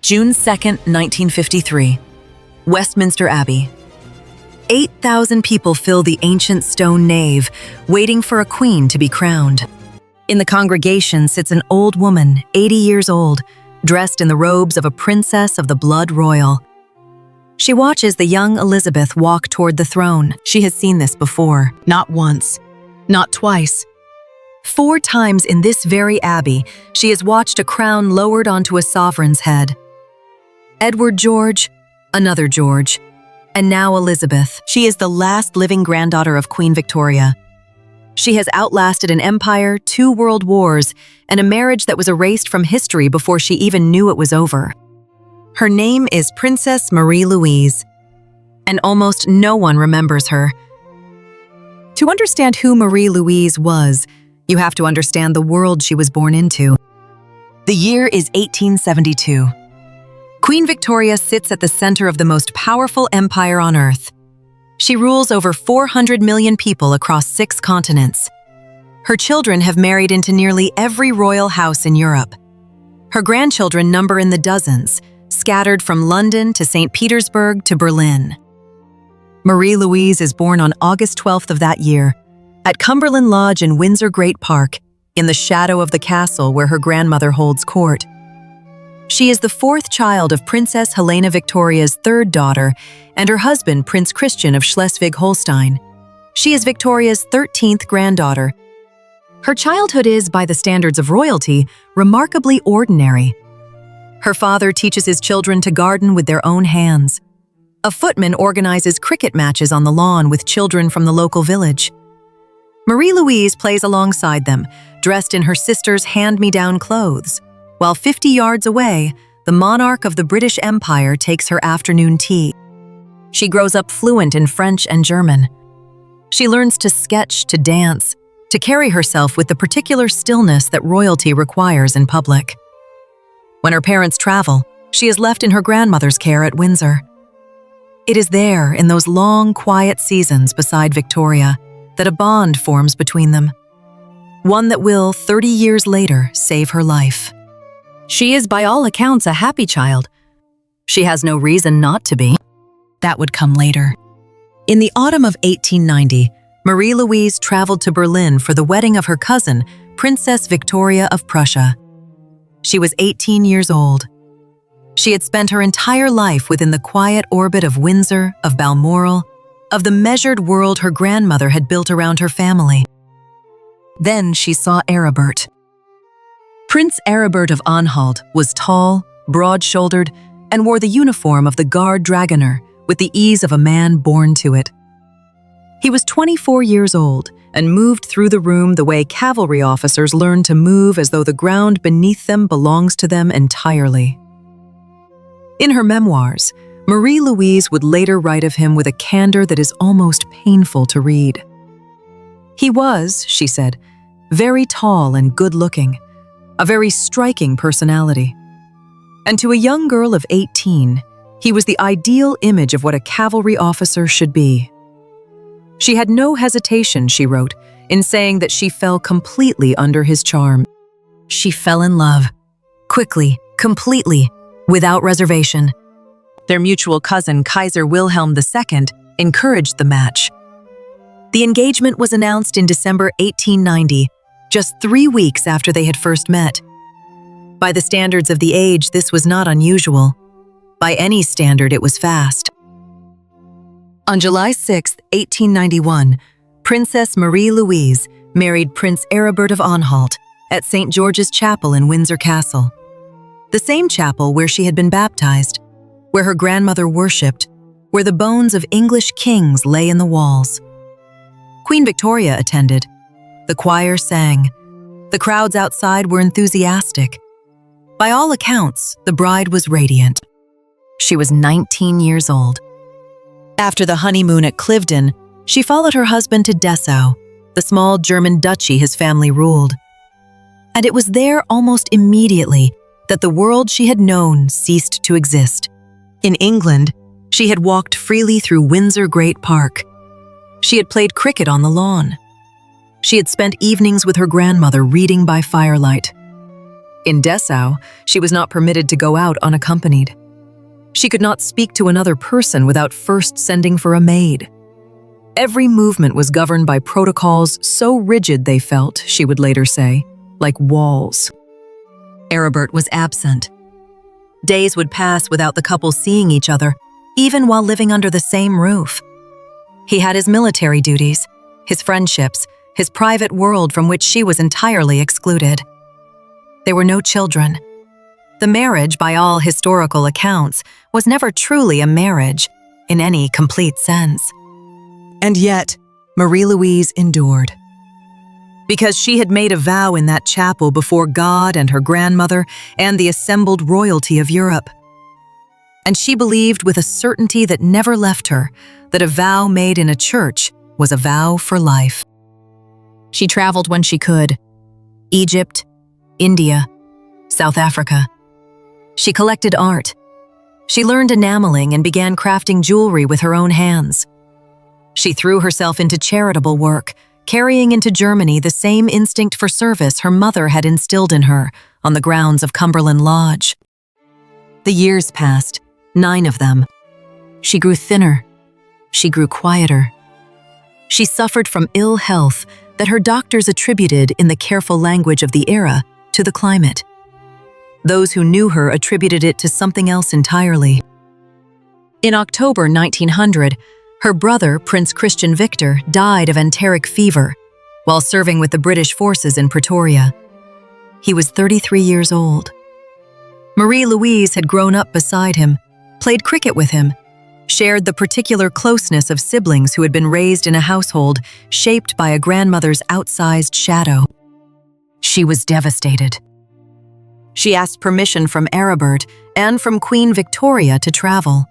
June 2nd, 1953. Westminster Abbey. 8,000 people fill the ancient stone nave, waiting for a queen to be crowned. In the congregation sits an old woman, 80 years old, dressed in the robes of a princess of the blood royal. She watches the young Elizabeth walk toward the throne. She has seen this before, not once, not twice. 4 times in this very abbey, she has watched a crown lowered onto a sovereign's head. Edward George, another George, and now Elizabeth. She is the last living granddaughter of Queen Victoria. She has outlasted an empire, 2 world wars, and a marriage that was erased from history before she even knew it was over. Her name is Princess Marie Louise, and almost no one remembers her. To understand who Marie Louise was, you have to understand the world she was born into. The year is 1872. Queen Victoria sits at the center of the most powerful empire on earth. She rules over 400 million people across 6 continents. Her children have married into nearly every royal house in Europe. Her grandchildren number in the dozens, scattered from London to St. Petersburg to Berlin. Marie Louise is born on August 12th of that year, at Cumberland Lodge in Windsor Great Park, in the shadow of the castle where her grandmother holds court. She is the 4th child of Princess Helena Victoria's 3rd daughter and her husband, Prince Christian of Schleswig-Holstein. She is Victoria's 13th granddaughter. Her childhood is, by the standards of royalty, remarkably ordinary. Her father teaches his children to garden with their own hands. A footman organizes cricket matches on the lawn with children from the local village. Marie Louise plays alongside them, dressed in her sister's hand-me-down clothes, while 50 yards away, the monarch of the British Empire takes her afternoon tea. She grows up fluent in French and German. She learns to sketch, to dance, to carry herself with the particular stillness that royalty requires in public. When her parents travel, she is left in her grandmother's care at Windsor. It is there, in those long, quiet seasons beside Victoria, that a bond forms between them. One that will, 30 years later, save her life. She is, by all accounts, a happy child. She has no reason not to be. That would come later. In the autumn of 1890, Marie Louise traveled to Berlin for the wedding of her cousin, Princess Victoria of Prussia. She was 18 years old. She had spent her entire life within the quiet orbit of Windsor, of Balmoral, of the measured world her grandmother had built around her family. Then she saw Aribert. Prince Aribert of Anhalt was tall, broad-shouldered, and wore the uniform of the Guard Dragoner with the ease of a man born to it. He was 24 years old and moved through the room the way cavalry officers learn to move as though the ground beneath them belongs to them entirely. In her memoirs, Marie Louise would later write of him with a candor that is almost painful to read. He was, she said, very tall and good-looking, a very striking personality. And to a young girl of 18, he was the ideal image of what a cavalry officer should be. She had no hesitation, she wrote, in saying that she fell completely under his charm. She fell in love, quickly, completely, without reservation. Their mutual cousin, Kaiser Wilhelm II, encouraged the match. The engagement was announced in December 1890, just 3 weeks after they had first met. By the standards of the age, this was not unusual. By any standard, it was fast. On July 6, 1891, Princess Marie Louise married Prince Aribert of Anhalt at St. George's Chapel in Windsor Castle, the same chapel where she had been baptized, where her grandmother worshipped, where the bones of English kings lay in the walls. Queen Victoria attended. The choir sang. The crowds outside were enthusiastic. By all accounts, the bride was radiant. She was 19 years old. After the honeymoon at Cliveden, she followed her husband to Dessau, the small German duchy his family ruled. And it was there almost immediately that the world she had known ceased to exist. In England, she had walked freely through Windsor Great Park. She had played cricket on the lawn. She had spent evenings with her grandmother reading by firelight. In Dessau, she was not permitted to go out unaccompanied. She could not speak to another person without first sending for a maid. Every movement was governed by protocols so rigid they felt, she would later say, like walls. Aribert was absent. Days would pass without the couple seeing each other, even while living under the same roof. He had his military duties, his friendships, his private world from which she was entirely excluded. There were no children. The marriage, by all historical accounts, was never truly a marriage in any complete sense. And yet, Marie Louise endured. Because she had made a vow in that chapel before God and her grandmother and the assembled royalty of Europe. And she believed with a certainty that never left her that a vow made in a church was a vow for life. She traveled when she could. Egypt, India, South Africa. She collected art. She learned enameling and began crafting jewelry with her own hands. She threw herself into charitable work, carrying into Germany the same instinct for service her mother had instilled in her on the grounds of Cumberland Lodge. The years passed, 9 of them. She grew thinner. She grew quieter. She suffered from ill health that her doctors attributed, in the careful language of the era, to the climate. Those who knew her attributed it to something else entirely. In October 1900, her brother, Prince Christian Victor, died of enteric fever while serving with the British forces in Pretoria. He was 33 years old. Marie Louise had grown up beside him, played cricket with him, shared the particular closeness of siblings who had been raised in a household shaped by a grandmother's outsized shadow. She was devastated. She asked permission from Aribert and from Queen Victoria to travel.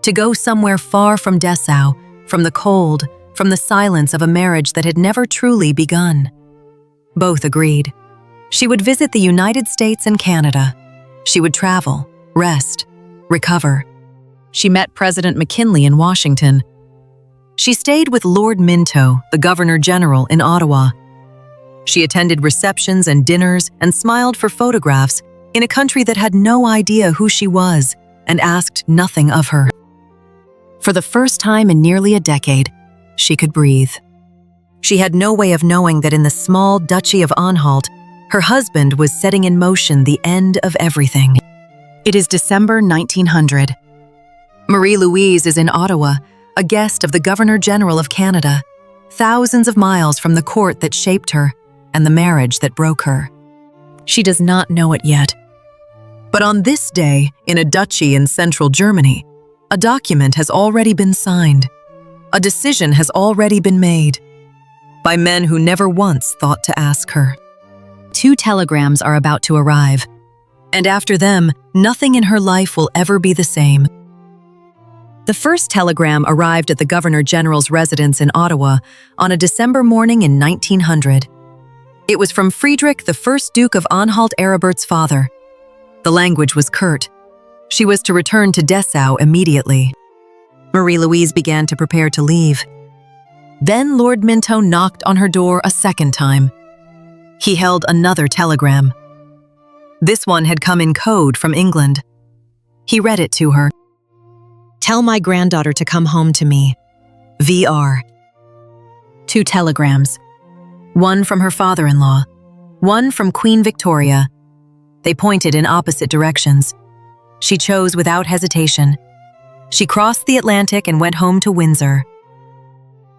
To go somewhere far from Dessau, from the cold, from the silence of a marriage that had never truly begun. Both agreed. She would visit the United States and Canada. She would travel, rest, recover. She met President McKinley in Washington. She stayed with Lord Minto, the Governor-General, in Ottawa. She attended receptions and dinners and smiled for photographs in a country that had no idea who she was and asked nothing of her. For the first time in nearly a decade, she could breathe. She had no way of knowing that in the small Duchy of Anhalt, her husband was setting in motion the end of everything. It is December 1900. Marie Louise is in Ottawa, a guest of the Governor-General of Canada, thousands of miles from the court that shaped her and the marriage that broke her. She does not know it yet. But on this day, in a duchy in central Germany, a document has already been signed. A decision has already been made by men who never once thought to ask her. 2 telegrams are about to arrive, and after them, nothing in her life will ever be the same. The first telegram arrived at the Governor-General's residence in Ottawa on a December morning in 1900. It was from Friedrich, the 1st Duke of Anhalt-Aribert's father. The language was curt. She was to return to Dessau immediately. Marie Louise began to prepare to leave. Then Lord Minto knocked on her door a second time. He held another telegram. This one had come in code from England. He read it to her. "Tell my granddaughter to come home to me. VR." 2 telegrams. One from her father-in-law, one from Queen Victoria. They pointed in opposite directions. She chose without hesitation. She crossed the Atlantic and went home to Windsor.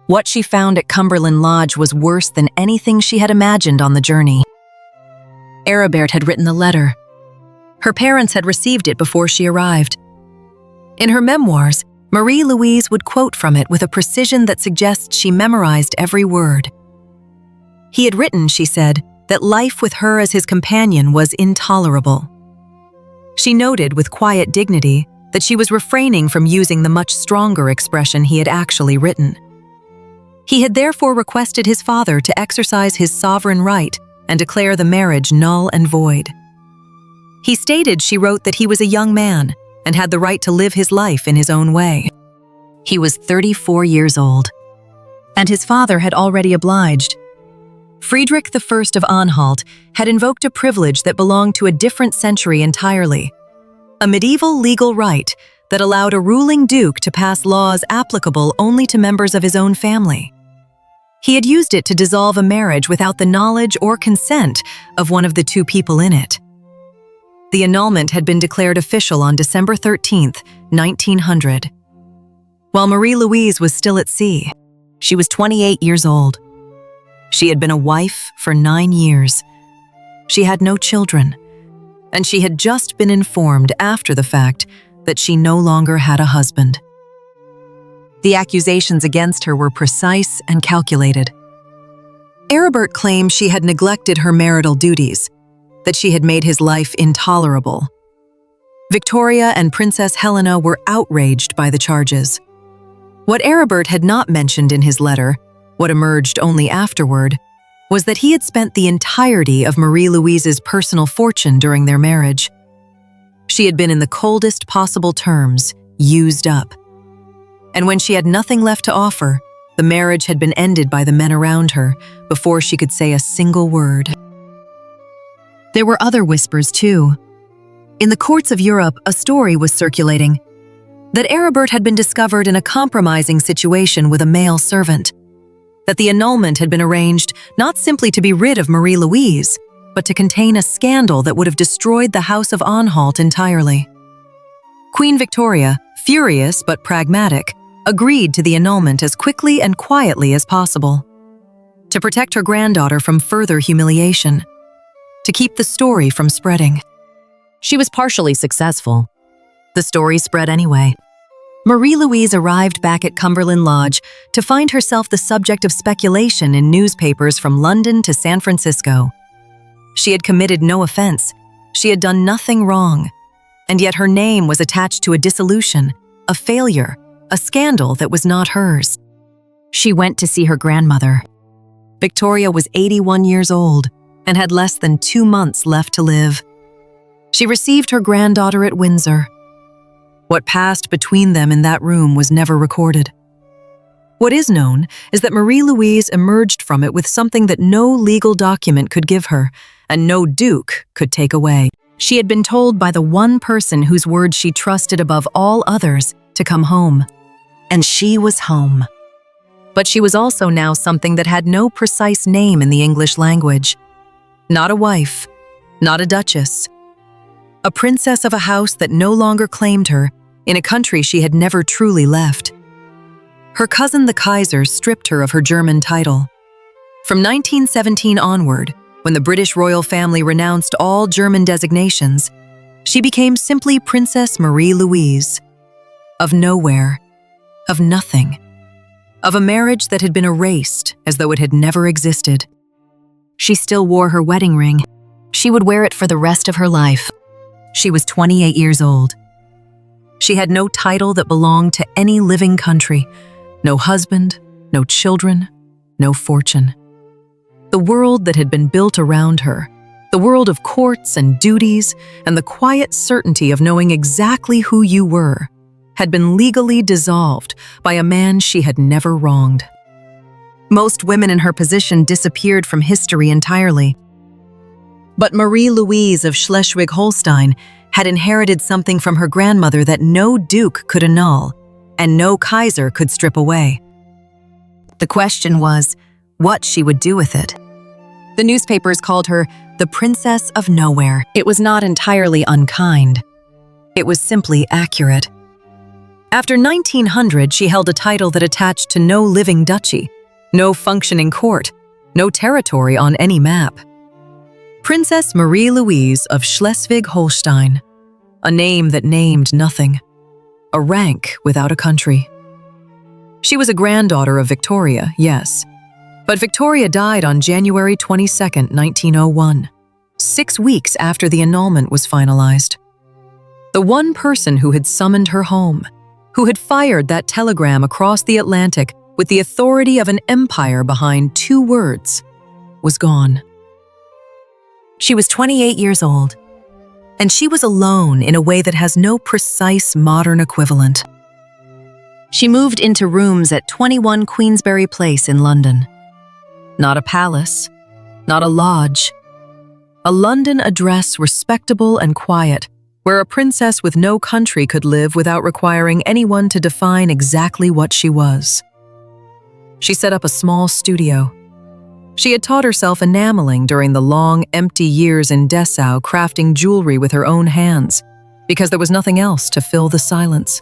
What she found at Cumberland Lodge was worse than anything she had imagined on the journey. Aribert had written the letter. Her parents had received it before she arrived. In her memoirs, Marie Louise would quote from it with a precision that suggests she memorized every word. He had written, she said, that life with her as his companion was intolerable. She noted with quiet dignity that she was refraining from using the much stronger expression he had actually written. He had therefore requested his father to exercise his sovereign right and declare the marriage null and void. He stated, she wrote, that he was a young man and had the right to live his life in his own way. He was 34 years old, and his father had already obliged. Friedrich I of Anhalt had invoked a privilege that belonged to a different century entirely, a medieval legal right that allowed a ruling duke to pass laws applicable only to members of his own family. He had used it to dissolve a marriage without the knowledge or consent of one of the two people in it. The annulment had been declared official on December 13, 1900. While Marie Louise was still at sea, she was 28 years old. She had been a wife for 9 years. She had no children, and she had just been informed after the fact that she no longer had a husband. The accusations against her were precise and calculated. Aribert claimed she had neglected her marital duties, that she had made his life intolerable. Victoria and Princess Helena were outraged by the charges. What Aribert had not mentioned in his letter, what emerged only afterward, was that he had spent the entirety of Marie Louise's personal fortune during their marriage. She had been in the coldest possible terms, used up. And when she had nothing left to offer, the marriage had been ended by the men around her before she could say a single word. There were other whispers too. In the courts of Europe, a story was circulating that Aribert had been discovered in a compromising situation with a male servant, that the annulment had been arranged not simply to be rid of Marie Louise, but to contain a scandal that would have destroyed the House of Anhalt entirely. Queen Victoria, furious but pragmatic, agreed to the annulment as quickly and quietly as possible, to protect her granddaughter from further humiliation, to keep the story from spreading. She was partially successful. The story spread anyway. Marie Louise arrived back at Cumberland Lodge to find herself the subject of speculation in newspapers from London to San Francisco. She had committed no offense. She had done nothing wrong. And yet her name was attached to a dissolution, a failure, a scandal that was not hers. She went to see her grandmother. Victoria was 81 years old and had less than 2 months left to live. She received her granddaughter at Windsor. What passed between them in that room was never recorded. What is known is that Marie Louise emerged from it with something that no legal document could give her, and no duke could take away. She had been told by the one person whose word she trusted above all others to come home. And she was home. But she was also now something that had no precise name in the English language. Not a wife, not a duchess. A princess of a house that no longer claimed her, in a country she had never truly left. Her cousin the Kaiser stripped her of her German title. From 1917 onward, when the British royal family renounced all German designations, she became simply Princess Marie Louise. Of nowhere, of nothing, of a marriage that had been erased as though it had never existed. She still wore her wedding ring. She would wear it for the rest of her life. She was 28 years old. She had no title that belonged to any living country, no husband, no children, no fortune. The world that had been built around her, the world of courts and duties and the quiet certainty of knowing exactly who you were, had been legally dissolved by a man she had never wronged. Most women in her position disappeared from history entirely. But Marie Louise of Schleswig-Holstein had inherited something from her grandmother that no duke could annul and no Kaiser could strip away. The question was what she would do with it. The newspapers called her the Princess of Nowhere. It was not entirely unkind. It was simply accurate. After 1900, she held a title that attached to no living duchy, no functioning court, no territory on any map. Princess Marie Louise of Schleswig-Holstein, a name that named nothing, a rank without a country. She was a granddaughter of Victoria, yes, but Victoria died on January 22, 1901, 6 weeks after the annulment was finalized. The one person who had summoned her home, who had fired that telegram across the Atlantic with the authority of an empire behind 2 words, was gone. She was 28 years old, and she was alone in a way that has no precise modern equivalent. She moved into rooms at 21 Queensberry Place in London. Not a palace, not a lodge. A London address respectable and quiet, where a princess with no country could live without requiring anyone to define exactly what she was. She set up a small studio. She had taught herself enameling during the long, empty years in Dessau, crafting jewelry with her own hands, because there was nothing else to fill the silence.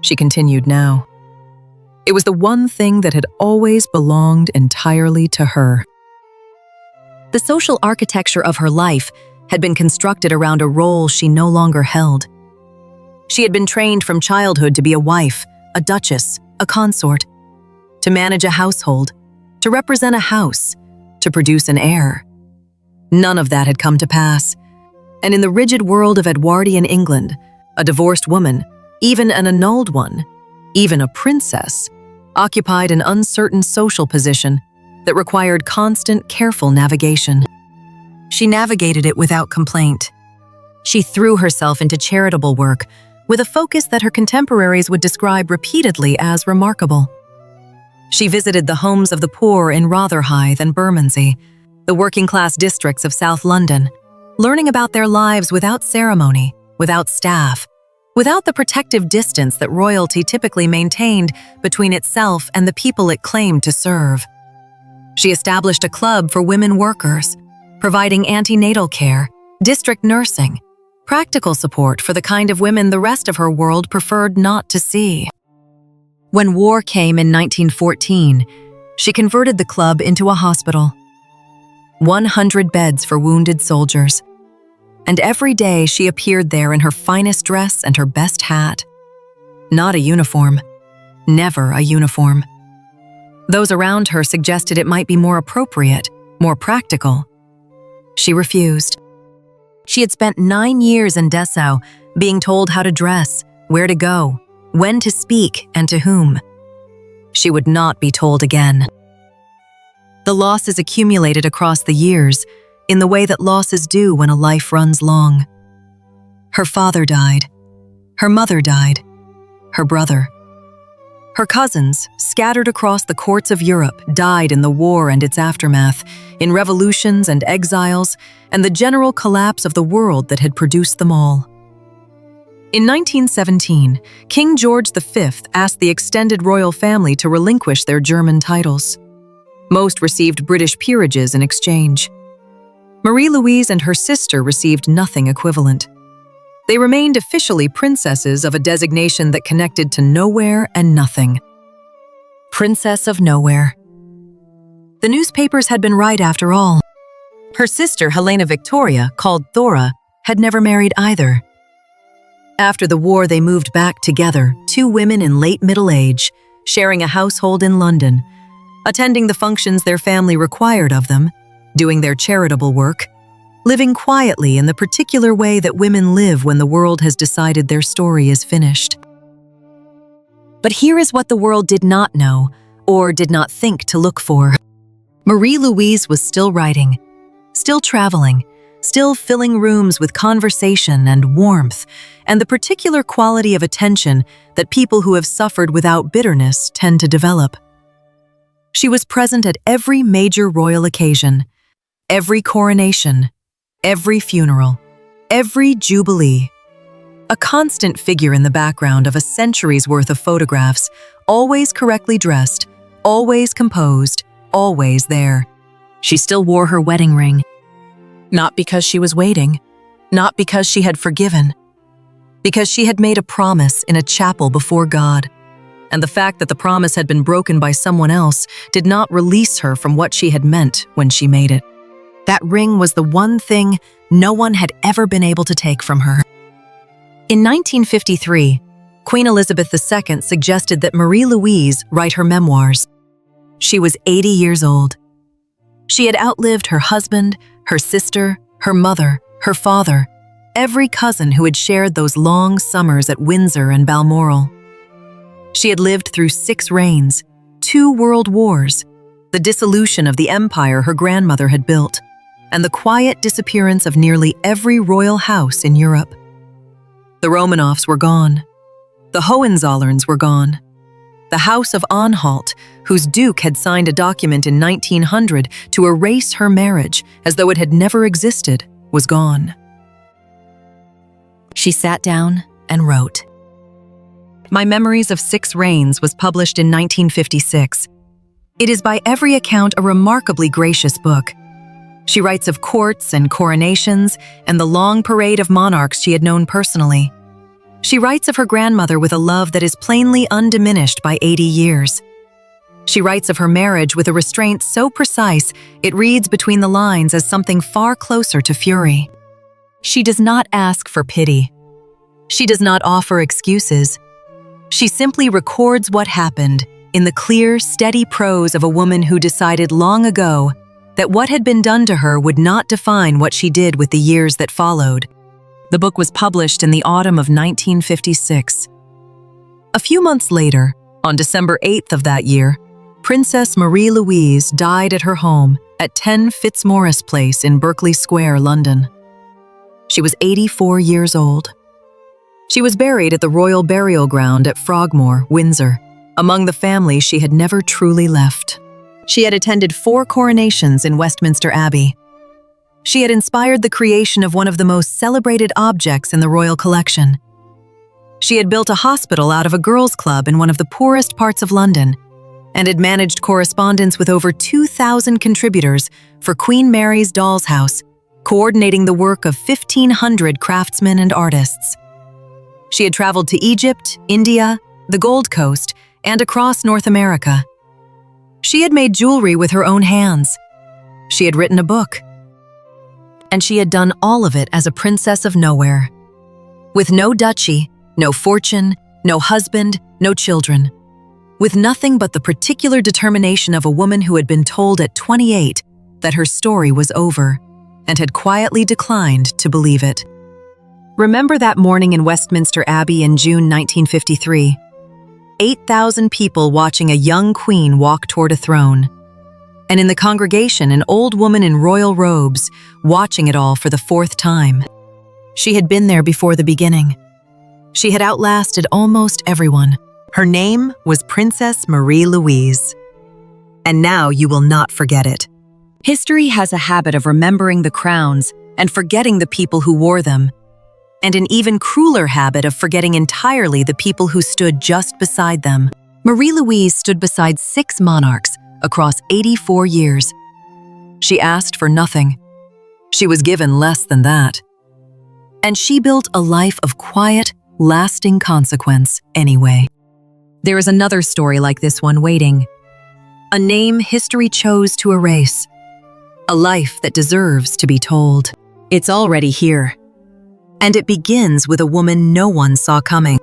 She continued now. It was the one thing that had always belonged entirely to her. The social architecture of her life had been constructed around a role she no longer held. She had been trained from childhood to be a wife, a duchess, a consort, to manage a household, to represent a house, to produce an heir. None of that had come to pass, and in the rigid world of Edwardian England, a divorced woman, even an annulled one, even a princess, occupied an uncertain social position that required constant, careful navigation. She navigated it without complaint. She threw herself into charitable work with a focus that her contemporaries would describe repeatedly as remarkable. She visited the homes of the poor in Rotherhithe and Bermondsey, the working-class districts of South London, learning about their lives without ceremony, without staff, without the protective distance that royalty typically maintained between itself and the people it claimed to serve. She established a club for women workers, providing antenatal care, district nursing, practical support for the kind of women the rest of her world preferred not to see. When war came in 1914, she converted the club into a hospital. 100 beds for wounded soldiers. And every day she appeared there in her finest dress and her best hat. Not a uniform. Never a uniform. Those around her suggested it might be more appropriate, more practical. She refused. She had spent 9 years in Dessau being told how to dress, where to go, when to speak, and to whom. She would not be told again. The losses accumulated across the years in the way that losses do when a life runs long. Her father died. Her mother died. Her brother. Her cousins, scattered across the courts of Europe, died in the war and its aftermath, in revolutions and exiles, and the general collapse of the world that had produced them all. In 1917, King George V asked the extended royal family to relinquish their German titles. Most received British peerages in exchange. Marie Louise and her sister received nothing equivalent. They remained officially princesses of a designation that connected to nowhere and nothing. Princess of Nowhere. The newspapers had been right after all. Her sister, Helena Victoria, called Thora, had never married either. After the war, they moved back together, 2 women in late middle age, sharing a household in London, attending the functions their family required of them, doing their charitable work, living quietly in the particular way that women live when the world has decided their story is finished. But here is what the world did not know, or did not think to look for. Marie Louise was still writing, still traveling, still filling rooms with conversation and warmth, and the particular quality of attention that people who have suffered without bitterness tend to develop. She was present at every major royal occasion, every coronation, every funeral, every jubilee. A constant figure in the background of a century's worth of photographs, always correctly dressed, always composed, always there. She still wore her wedding ring. Not because she was waiting, not because she had forgiven, because she had made a promise in a chapel before God. And the fact that the promise had been broken by someone else did not release her from what she had meant when she made it. That ring was the one thing no one had ever been able to take from her. In 1953, Queen Elizabeth II suggested that Marie Louise write her memoirs. She was 80 years old. She had outlived her husband, her sister, her mother, her father, every cousin who had shared those long summers at Windsor and Balmoral. She had lived through 6 reigns, 2 world wars, the dissolution of the empire her grandmother had built, and the quiet disappearance of nearly every royal house in Europe. The Romanovs were gone. The Hohenzollerns were gone. The House of Anhalt, whose duke had signed a document in 1900 to erase her marriage as though it had never existed, was gone. She sat down and wrote. My Memories of 6 Reigns was published in 1956. It is by every account a remarkably gracious book. She writes of courts and coronations and the long parade of monarchs she had known personally. She writes of her grandmother with a love that is plainly undiminished by 80 years. She writes of her marriage with a restraint so precise it reads between the lines as something far closer to fury. She does not ask for pity. She does not offer excuses. She simply records what happened in the clear, steady prose of a woman who decided long ago that what had been done to her would not define what she did with the years that followed. The book was published in the autumn of 1956. A few months later, on December 8th of that year, Princess Marie Louise died at her home at 10 Fitzmaurice Place in Berkeley Square, London. She was 84 years old. She was buried at the Royal Burial Ground at Frogmore, Windsor, among the family she had never truly left. She had attended 4 coronations in Westminster Abbey. She had inspired the creation of one of the most celebrated objects in the royal collection. She had built a hospital out of a girls' club in one of the poorest parts of London, and had managed correspondence with over 2,000 contributors for Queen Mary's Doll's House, coordinating the work of 1,500 craftsmen and artists. She had traveled to Egypt, India, the Gold Coast, and across North America. She had made jewelry with her own hands. She had written a book. And she had done all of it as a princess of nowhere. With no duchy, no fortune, no husband, no children. With nothing but the particular determination of a woman who had been told at 28 that her story was over, and had quietly declined to believe it. Remember that morning in Westminster Abbey in June 1953? 8,000 people watching a young queen walk toward a throne. And in the congregation, an old woman in royal robes, watching it all for the 4th time. She had been there before the beginning. She had outlasted almost everyone. Her name was Princess Marie Louise. And now you will not forget it. History has a habit of remembering the crowns and forgetting the people who wore them, and an even crueler habit of forgetting entirely the people who stood just beside them. Marie Louise stood beside 6 monarchs across 84 years. She asked for nothing. She was given less than that. And she built a life of quiet, lasting consequence anyway. There is another story like this one waiting. A name history chose to erase. A life that deserves to be told. It's already here. And it begins with a woman no one saw coming.